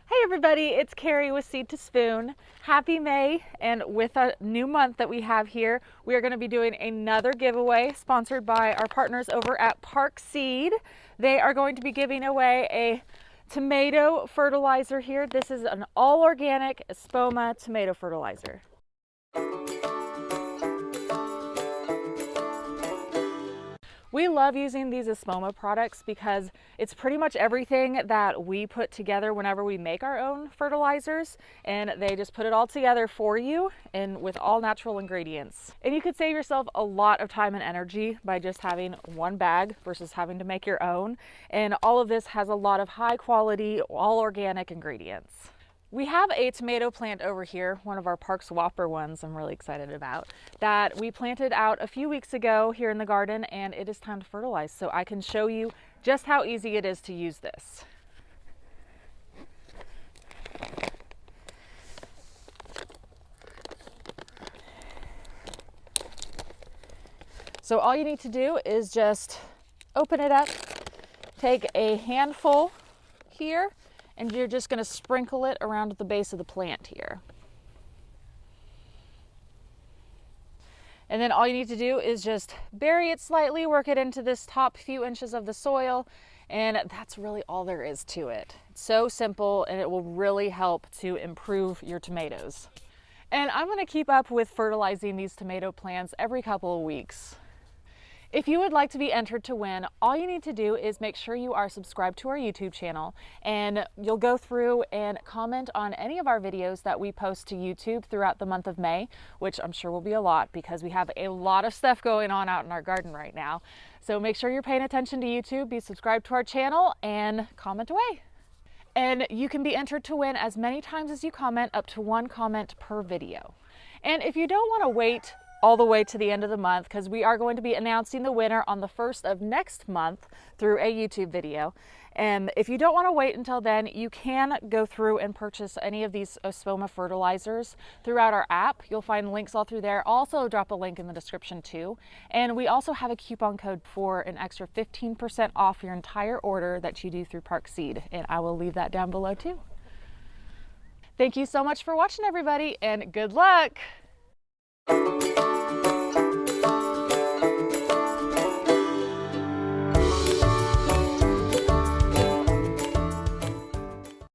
Hey everybody, it's Carrie with Seed to Spoon. Happy May, and with a new month that we have here, we are going to be doing another giveaway sponsored by our partners over at Park Seed. They are going to be giving away a tomato fertilizer here. This is an all organic Espoma tomato fertilizer. We love using these Espoma products because it's pretty much everything that we put together whenever we make our own fertilizers, and they just put it all together for you and with all natural ingredients. And you could save yourself a lot of time and energy by just having one bag versus having to make your own. And all of this has a lot of high quality, all organic ingredients. We have a tomato plant over here, one of our Park Swapper ones I'm really excited about, that we planted out a few weeks ago here in the garden, and it is time to fertilize. So I can show you just how easy it is to use this. So all you need to do is just open it up, take a handful here, and you're just going to sprinkle it around the base of the plant here. And then all you need to do is just bury it slightly, work it into this top few inches of the soil, and that's really all there is to it. It's so simple, and it will really help to improve your tomatoes. And I'm going to keep up with fertilizing these tomato plants every couple of weeks. If you would like to be entered to win, all you need to do is make sure you are subscribed to our YouTube channel, and you'll go through and comment on any of our videos that we post to YouTube throughout the month of May, which I'm sure will be a lot because we have a lot of stuff going on out in our garden right now. So make sure you're paying attention to YouTube, be subscribed to our channel, and comment away. And you can be entered to win as many times as you comment, up to one comment per video. And if you don't want to wait all the way to the end of the month, because we are going to be announcing the winner on the 1st of next month through a YouTube video. And if you don't want to wait until then, you can go through and purchase any of these Espoma fertilizers throughout our app. You'll find links all through there. I'll also drop a link in the description too. And we also have a coupon code for an extra 15% off your entire order that you do through Park Seed. And I will leave that down below too. Thank you so much for watching, everybody, and good luck.